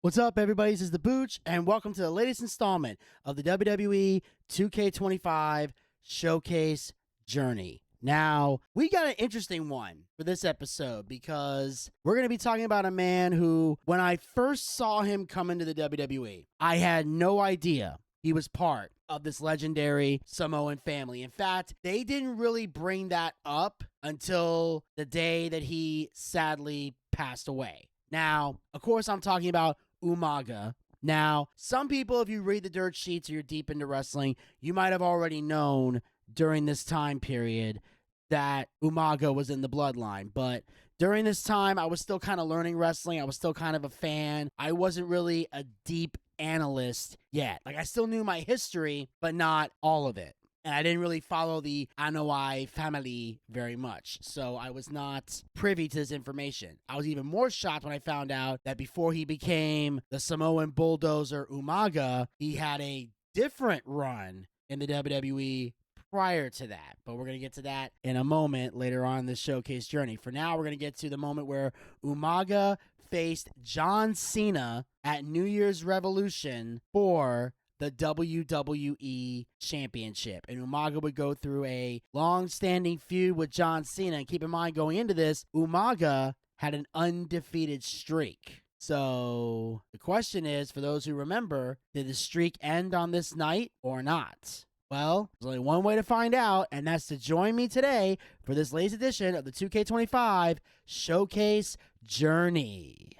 What's up, everybody? This is the Booch, and welcome to the latest installment of the WWE 2K25 Showcase Journey. Now, we got an interesting one for this episode because we're going to be talking about a man who, when I first saw him come into the WWE, I had no idea he was part of this legendary Samoan family. In fact, they didn't really bring that up until the day that he sadly passed away. Now, of course, I'm talking about Umaga. Now, some people, if you read the dirt sheets or you're deep into wrestling, you might have already known during this time period that Umaga was in the bloodline. But during this time, I was still kind of learning wrestling. I was still kind of a fan. I wasn't really a deep analyst yet. Like, I still knew my history, but not all of it. And I didn't really follow the Anoa'i family very much, so I was not privy to this information. I was even more shocked when I found out that before he became the Samoan bulldozer Umaga, he had a different run in the WWE prior to that. But we're going to get to that in a moment later on in this showcase journey. For now, we're going to get to the moment where Umaga faced John Cena at New Year's Revolution for the WWE Championship. And Umaga would go through a long-standing feud with John Cena. And keep in mind, going into this, Umaga had an undefeated streak. So the question is, for those who remember, did the streak end on this night or not? Well, there's only one way to find out, and that's to join me today for this latest edition of the 2K25 Showcase Journey.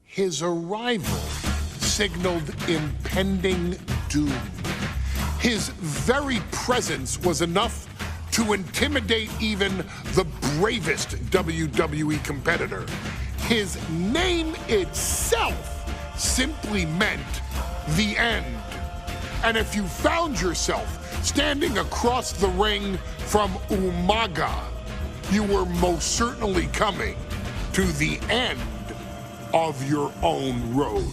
His arrival signaled impending doom. His very presence was enough to intimidate even the bravest WWE competitor. His name itself simply meant the end. And if you found yourself standing across the ring from Umaga, you were most certainly coming to the end of your own road.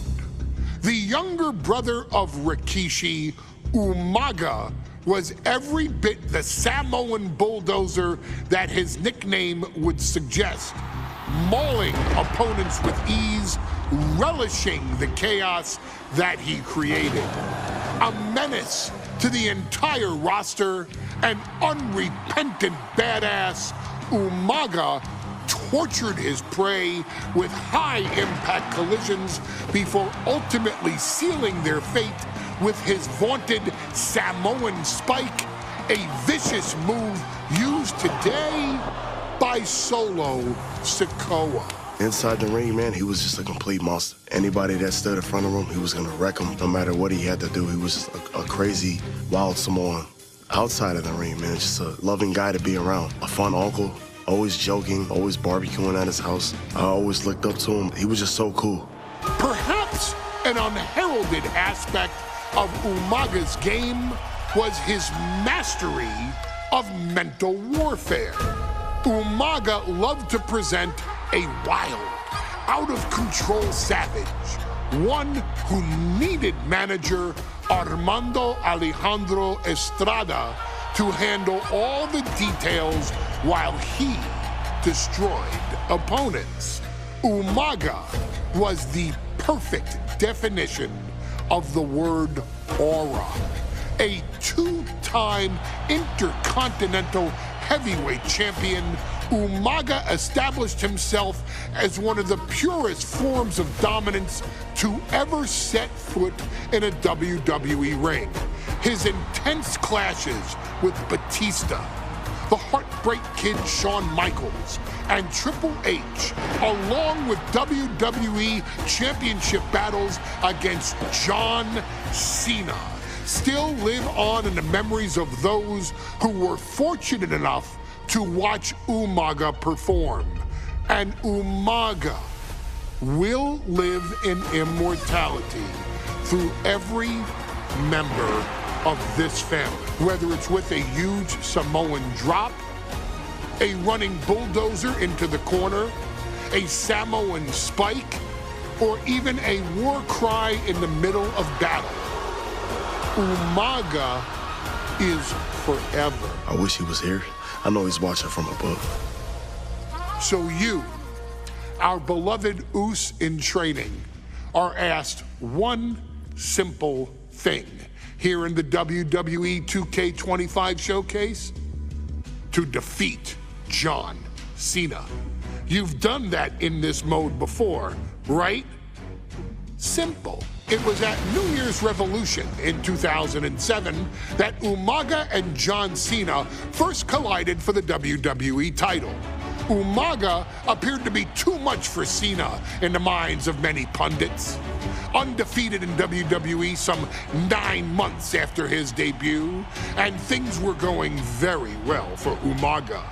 The younger brother of Rikishi, Umaga, was every bit the Samoan bulldozer that his nickname would suggest, mauling opponents with ease, relishing the chaos that he created. A menace to the entire roster, an unrepentant badass, Umaga tortured his prey with high-impact collisions before ultimately sealing their fate with his vaunted Samoan spike, a vicious move used today by Solo Sikoa. Inside the ring, man, he was just a complete monster. Anybody that stood in front of him, he was going to wreck him no matter what he had to do. He was just a crazy, wild Samoan. Outside of the ring, man, just a loving guy to be around, a fun uncle. Always joking, always barbecuing at his house. I always looked up to him. He was just so cool. Perhaps an unheralded aspect of Umaga's game was his mastery of mental warfare. Umaga loved to present a wild, out-of-control savage, one who needed manager Armando Alejandro Estrada to handle all the details while he destroyed opponents. Umaga was the perfect definition of the word aura. A two-time intercontinental heavyweight champion, Umaga established himself as one of the purest forms of dominance to ever set foot in a WWE ring. His intense clashes with Batista, the Heartbreak Kid Shawn Michaels, and Triple H, along with WWE Championship battles against John Cena, still live on in the memories of those who were fortunate enough to watch Umaga perform. And Umaga will live in immortality through every member of this family, whether it's with a huge Samoan drop, a running bulldozer into the corner, a Samoan spike, or even a war cry in the middle of battle. Umaga is forever. I wish he was here. I know he's watching from above. So you, our beloved Us in training, are asked one simple thing here in the WWE 2K25 showcase: to defeat John Cena. You've done that in this mode before, right? Simple. It was at New Year's Revolution in 2007 that Umaga and John Cena first collided for the WWE title. Umaga appeared to be too much for Cena in the minds of many pundits. Undefeated in WWE some 9 months after his debut, and things were going very well for Umaga.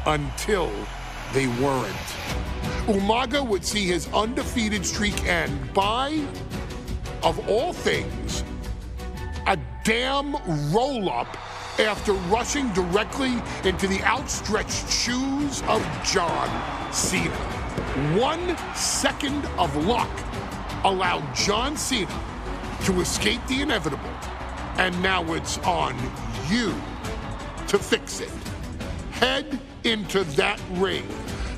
Until they weren't. Umaga would see his undefeated streak end by, of all things, a damn roll-up after rushing directly into the outstretched shoes of John Cena. 1 second of luck allowed John Cena to escape the inevitable, and now it's on you to fix it. Head into that ring.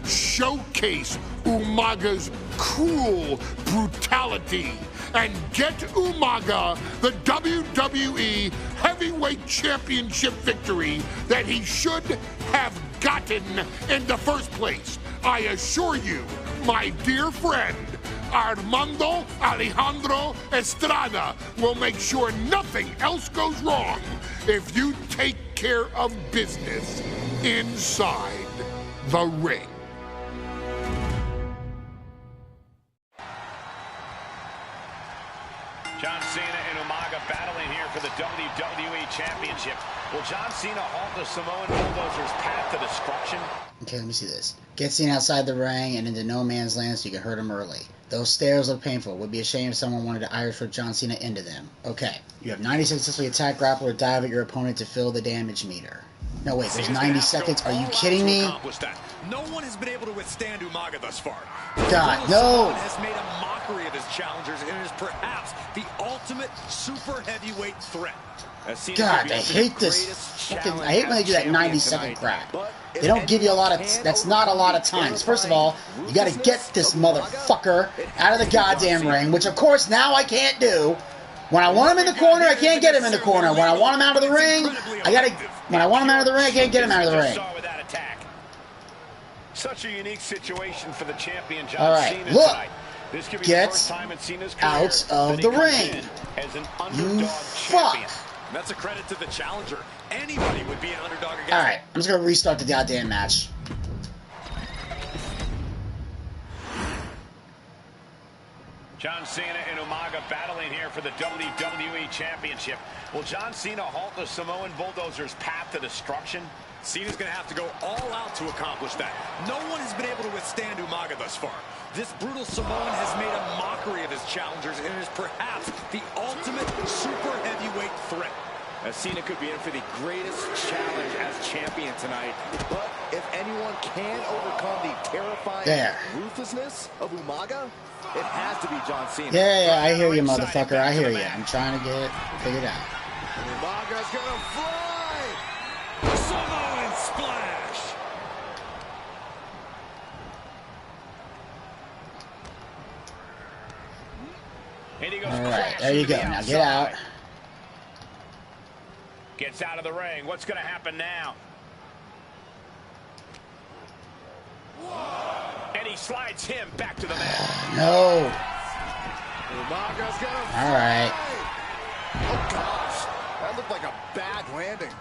Showcase Umaga's cruel brutality and get Umaga the WWE Heavyweight Championship victory that he should have gotten in the first place. I assure you, my dear friend, Armando Alejandro Estrada will make sure nothing else goes wrong if you take care of business inside the ring. John Cena and Umaga battling here for the WWE Championship. Will John Cena halt the Samoan Bulldozer's path to destruction? Okay, let me see this. Get Cena outside the ring and into no man's land so you can hurt him early. Those stairs look painful. Would be a shame if someone wanted to Irish whip John Cena into them. Okay. You have 90 seconds to successfully attack, grapple, or dive at your opponent to fill the damage meter. No, wait, there's 90 seconds? Are you kidding me? No one has been able to withstand Umaga thus far. God, no! Has made a mockery of his challengers and is perhaps the ultimate super heavyweight threat. God, I hate this. I hate when they do that 90-second crap. They don't give you a lot of... That's not a lot of time. First of all, you got to get this motherfucker out of the goddamn ring, which of course now I can't do. When I want him in the corner, I can't get him in the corner. When I want him out of the ring, I gotta... When I want him out of the ring, I can't get him out of the ring. Such a unique situation for the champion John Alright, Cena look. tonight. This could be Get the first time in Cena's out career of that the he comes ring. in as an You underdog fuck. champion. That's a credit to the challenger. Anybody would be an underdog against Alright, I'm just gonna restart the goddamn match. John Cena and Umaga battling here for the WWE Championship. Will John Cena halt the Samoan Bulldozer's path to destruction? Cena's going to have to go all out to accomplish that. No one has been able to withstand Umaga thus far. This brutal Samoan has made a mockery of his challengers and is perhaps the ultimate super heavyweight threat. As Cena could be in for the greatest challenge as champion tonight. But if anyone can overcome the terrifying ruthlessness of Umaga, it has to be John Cena. Yeah, I hear you, motherfucker. I hear you. I'm trying to get it figured out. Umaga's gonna fly! Samoan splash! Alright, there you go. Now get out. Gets out of the ring. What's going to happen now? And he slides him back to the mat. No. Umaga's gonna fly! Alright. Oh gosh, that looked like a bad landing.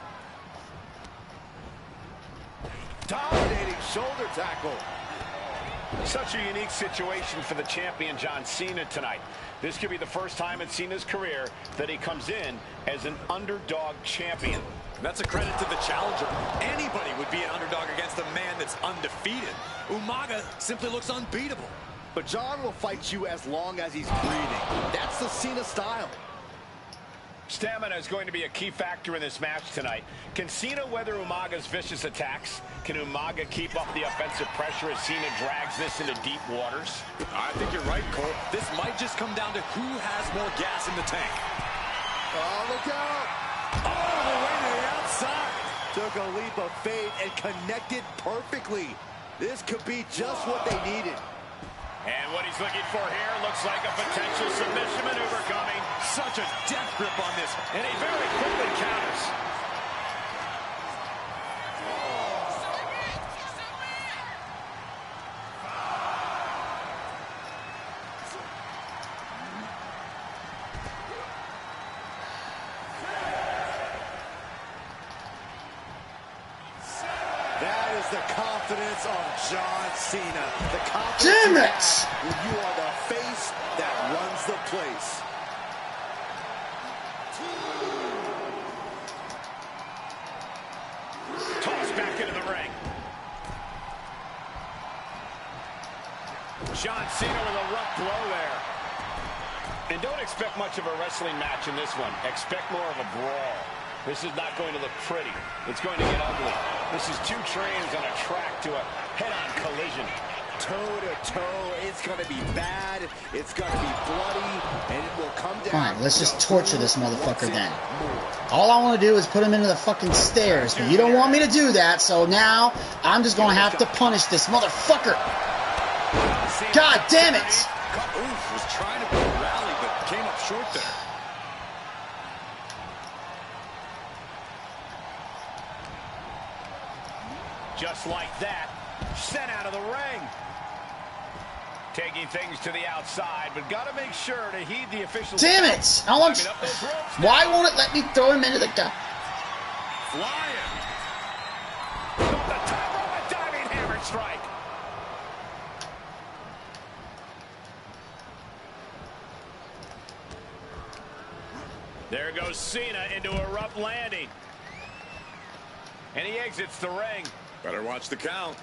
Dominating shoulder tackle. Such a unique situation for the champion John Cena tonight. This could be the first time in Cena's career that he comes in as an underdog champion. That's a credit to the challenger. Anybody would be an underdog against a man that's undefeated. Umaga simply looks unbeatable. But John will fight you as long as he's breathing. That's the Cena style. Stamina is going to be a key factor in this match tonight. Can Cena weather Umaga's vicious attacks? Can Umaga keep up the offensive pressure as Cena drags this into deep waters? I think you're right, Cole. This might just come down to who has more gas in the tank. Oh, look out! All the way to the outside. Took a leap of faith and connected perfectly. This could be just what they needed. And what he's looking for here looks like a potential submission maneuver coming. Such a death grip on this. And he very quickly counters. That is the confidence of John Cena. The confidence Damn you it! have when you are the face that runs the place. Tossed back into the ring. John Cena with a rough blow there. And don't expect much of a wrestling match in this one. Expect more of a brawl. This is not going to look pretty. It's going to get ugly. This is two trains on a track to a head-on collision. Toe-to-toe, it's going to be bad, it's going to be bloody, and it will come down. Fine, let's just torture this motherfucker then. All I want to do is put him into the fucking stairs, but you don't want me to do that, so now I'm just going to have to punish this motherfucker. God damn it! Oof, was trying to rally, but came up short there. Just like that, sent out of the ring. Taking things to the outside, but got to make sure to heed the officials. Damn it! I want. Why won't it let me throw him into the guy? Flying. Off the top rope, a diving hammer strike. There goes Cena into a rough landing. And he exits the ring. Better watch the count.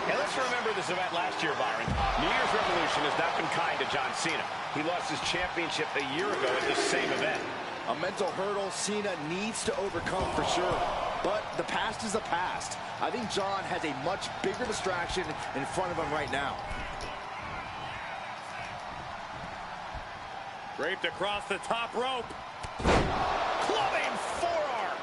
And let's remember this event last year, Byron. New Year's Revolution has not been kind to John Cena. He lost his championship a year ago at this same event. A mental hurdle Cena needs to overcome for sure. But the past is the past. I think John has a much bigger distraction in front of him right now. Draped across the top rope. Clubbing forearm.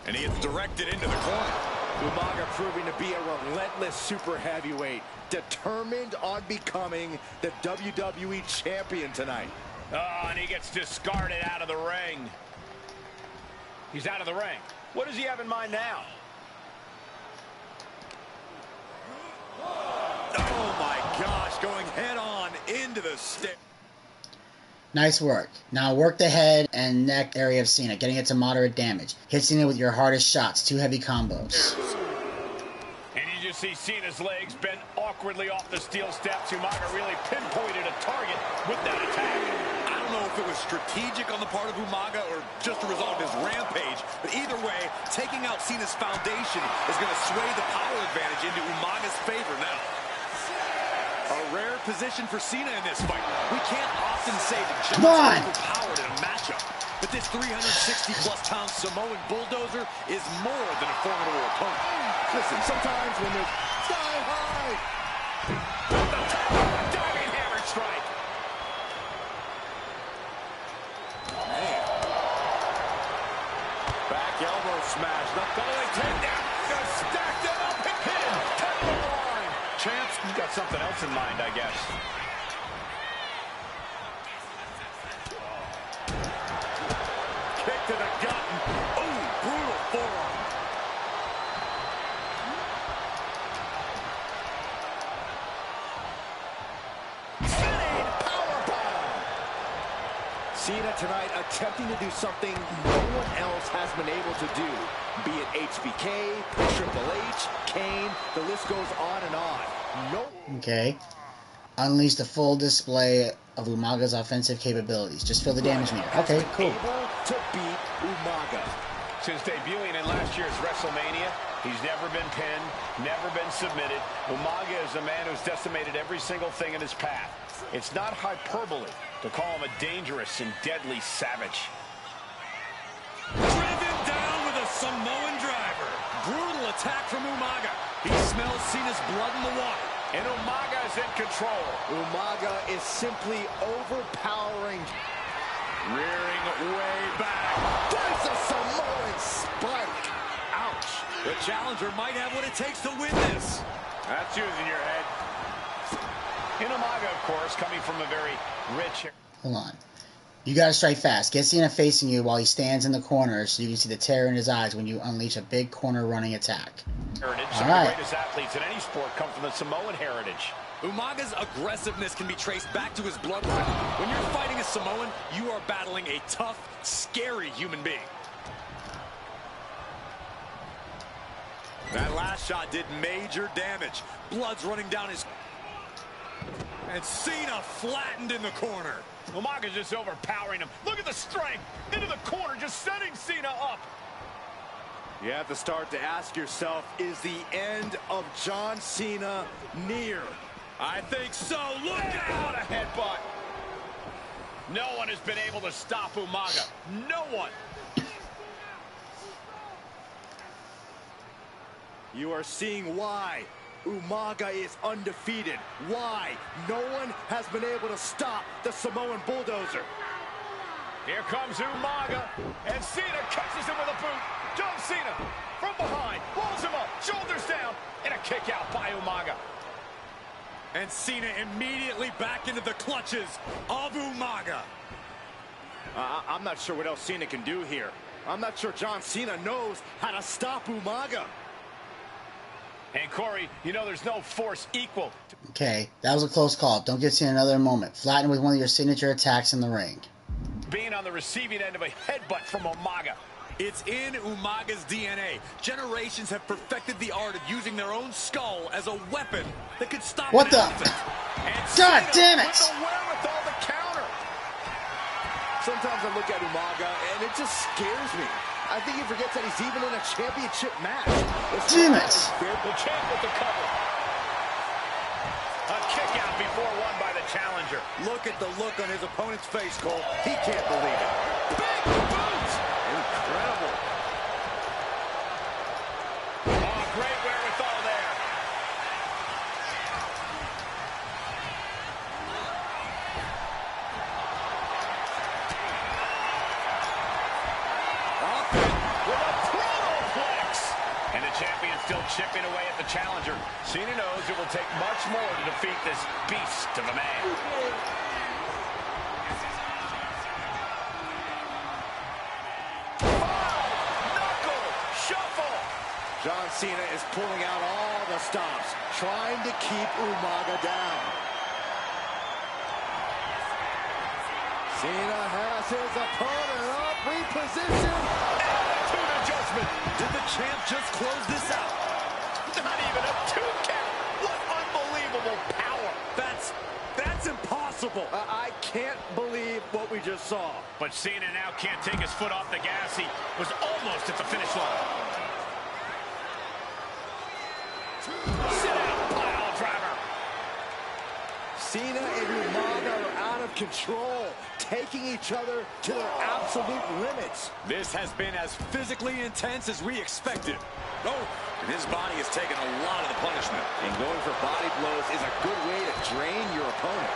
And he gets directed into the corner. Umaga proving to be a relentless super heavyweight, determined on becoming the WWE champion tonight. Oh, and he gets discarded out of the ring. He's out of the ring. What does he have in mind now? Oh my gosh, going head on into the stick. Nice work. Now work the head and neck area of Cena, getting it to moderate damage. Hit Cena with your hardest shots, 2 heavy combos. And you just see Cena's legs bent awkwardly off the steel steps. Umaga really pinpointed a target with that attack. I don't know if it was strategic on the part of Umaga or just a result of his rampage, but either way, taking out Cena's foundation is going to sway the power advantage into Umaga's favor now. A rare position for Cena in this fight. We can't often say that John's overpowered in a matchup, but this 360-plus-pound Samoan bulldozer is more than a formidable opponent. Listen, sometimes when there's sky high, the top of a diving hammer strike. Man. Back elbow smash. The belly takedown. Just stacked it up. Pin. Top of the line. Champs, you've got something else in mind, I guess. Kick to the gut. Oh, brutal forearm. spinning powerbomb. Cena tonight attempting to do something no one else has been able to do. Be it HBK, Triple H, Kane, the list goes on and on. No. Okay. Unleash the full display of Umaga's offensive capabilities. Just feel the damage meter. Okay, cool. Able to beat Umaga. Since debuting in last year's WrestleMania, he's never been pinned, never been submitted. Umaga is a man who's decimated every single thing in his path. It's not hyperbole to call him a dangerous and deadly savage. Driven down with a Samoan driver. Brutal attack from Umaga. He smells Cena's blood in the water. And Umaga is in control. Umaga is simply overpowering Rearing way back. There's a Samoan spike. Ouch. The challenger might have what it takes to win this. That's using your head. Umaga, of course, coming from a very rich... Hold on. You gotta strike fast. Get Cena facing you while he stands in the corner so you can see the terror in his eyes when you unleash a big corner running attack. Heritage. Some of the greatest athletes in any sport come from the Samoan heritage. Umaga's aggressiveness can be traced back to his bloodline. When you're fighting a Samoan, you are battling a tough, scary human being. That last shot did major damage. Blood's running down his... And Cena flattened in the corner. Umaga's just overpowering him. Look at the strength. Into the corner, just setting Cena up. You have to start to ask yourself, is the end of John Cena near? I think so. Look What out! a headbutt. No one has been able to stop Umaga. No one. You are seeing why Umaga is undefeated. Why no one has been able to stop the Samoan bulldozer. Here comes Umaga, and Cena catches him with a boot. John Cena from behind, rolls him up, shoulders down, and a kick out by Umaga. And Cena immediately back into the clutches of Umaga. I'm not sure what else Cena can do here. I'm not sure John Cena knows how to stop Umaga. And Corey, you know there's no force equal. Okay, that was a close call. Don't get Cena another moment. Flatten with one of your signature attacks in the ring. Being on the receiving end of a headbutt from Umaga. It's in Umaga's DNA. Generations have perfected the art of using their own skull as a weapon that could stop What the? God damn it! With the wherewithal to counter. Sometimes I look at Umaga and it just scares me. I think he forgets that he's even in a championship match. Damn it! The champ with the cover. A kick out before won by the challenger. Look at the look on his opponent's face, Cole. He can't believe it. Big boot! Incredible. Oh, great wherewithal there. Champion still chipping away at the challenger. Cena knows it will take much more to defeat this beast of a man. Knuckle shuffle. John Cena is pulling out all the stops, trying to keep Umaga down. Cena has his opponent up, repositioned. Attitude adjustment. Did the champ just close this out? Not even a 2 count. What unbelievable power. That's impossible. I can't believe what we just saw. But Cena now can't take his foot off the gas. He was almost at the finish line. Sit out, pile driver. Cena and Umaga are out of control, taking each other to their absolute limits. This has been as physically intense as we expected. Oh, and his body has taken a lot of the punishment. And going for body blows is a good way to drain your opponent.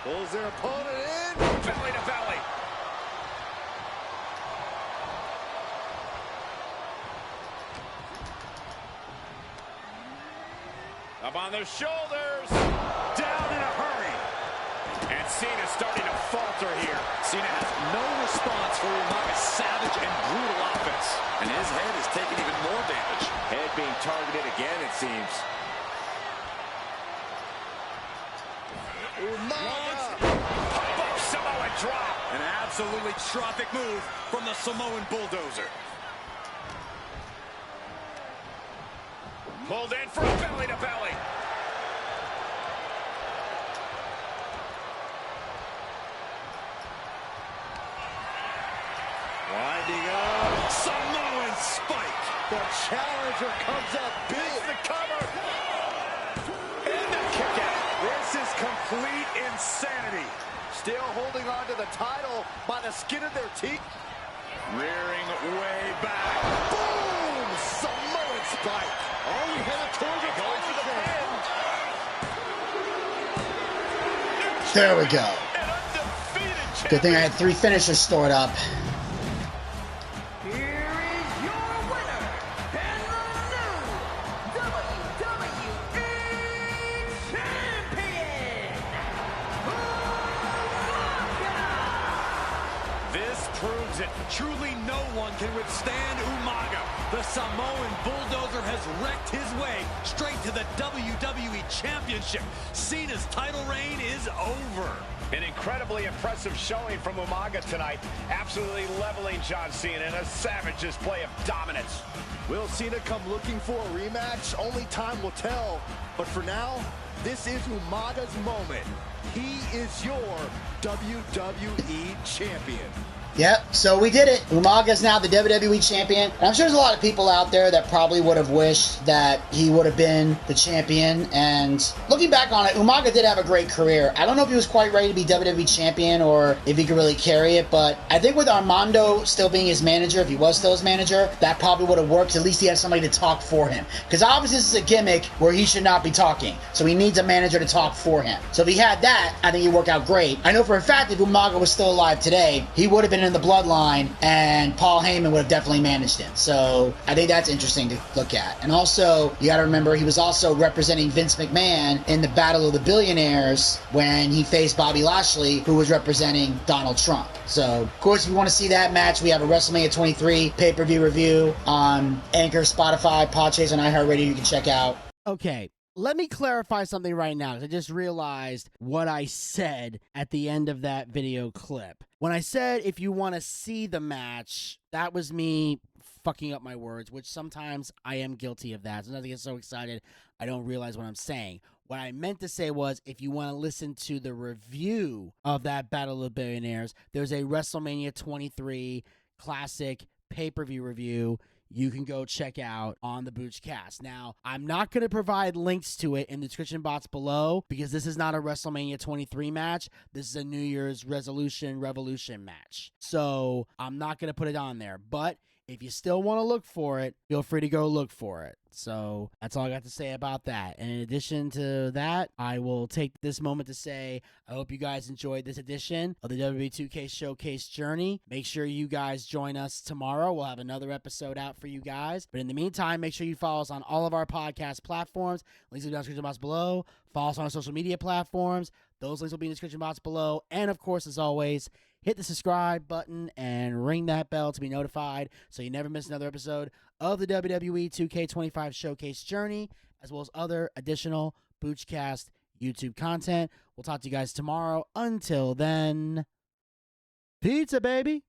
Pulls their opponent in. Belly to belly. Up on their shoulders. Down in a hurry. And Cena's starting to falter here. Cena has no response for Umaga's savage and brutal offense. And his head is taking even more damage. Head being targeted again, it seems. Umaga! Pop-up Samoa drop. An absolutely terrific move from the Samoan bulldozer. Pulled in for a belly to belly. Winding up. Samoan spike. The challenger comes up big. The cover. And the kick out. This is complete insanity. Still holding on to the title by the skin of their teeth. Rearing way back. Boom! Samoan spike. Oh, he headed towards the Going for the pin. There we go. Good thing I had 3 finishers stored up. Here is your winner and the new WWE Champion, Umaga! This proves it. Truly no one can withstand Umaga. The Samoan bulldozer has wrecked his way straight to the WWE Championship. Cena's title reign is over. An incredibly impressive showing from Umaga tonight, absolutely leveling John Cena in a savage display of dominance. Will Cena come looking for a rematch? Only time will tell. But for now, this is Umaga's moment. He is your WWE Champion. Yep, so we did it. Umaga's now the WWE Champion. And I'm sure there's a lot of people out there that probably would have wished that he would have been the champion. And looking back on it, Umaga did have a great career. I don't know if he was quite ready to be WWE Champion or if he could really carry it, but I think with Armando still being his manager, if he was still his manager, that probably would have worked. At least he has somebody to talk for him. Because obviously this is a gimmick where he should not be talking. So he needs a manager to talk for him. So if he had that, I think he'd work out great. I know for a fact if Umaga was still alive today, he would have been in the Bloodline, and Paul Heyman would have definitely managed him. So I think that's interesting to look at. And also, you got to remember, he was also representing Vince McMahon in the Battle of the Billionaires when he faced Bobby Lashley, who was representing Donald Trump. So, of course, if you want to see that match, we have a WrestleMania 23 pay-per-view review on Anchor, Spotify, Podchaser, and iHeartRadio you can check out. Okay. Let me clarify something right now, because I just realized what I said at the end of that video clip. When I said if you want to see the match, that was me fucking up my words, which sometimes I am guilty of that. Sometimes I get so excited I don't realize what I'm saying. What I meant to say was if you want to listen to the review of that Battle of the Billionaires, there's a WrestleMania 23 classic pay-per-view review you can go check out on the Boochcast. Now, I'm not going to provide links to it in the description box below because this is not a WrestleMania 23 match. This is a New Year's Revolution match. So I'm not going to put it on there. But if you still want to look for it, feel free to go look for it. So that's all I got to say about that. And in addition to that, I will take this moment to say I hope you guys enjoyed this edition of the WWE 2K Showcase Journey. Make sure you guys join us tomorrow. We'll have another episode out for you guys. But in the meantime, make sure you follow us on all of our podcast platforms. Links will be down in the description box below. Follow us on our social media platforms. Those links will be in the description box below. And of course, as always, hit the subscribe button and ring that bell to be notified so you never miss another episode of the WWE 2K25 Showcase Journey, as well as other additional Boochcast YouTube content. We'll talk to you guys tomorrow. Until then, pizza, baby.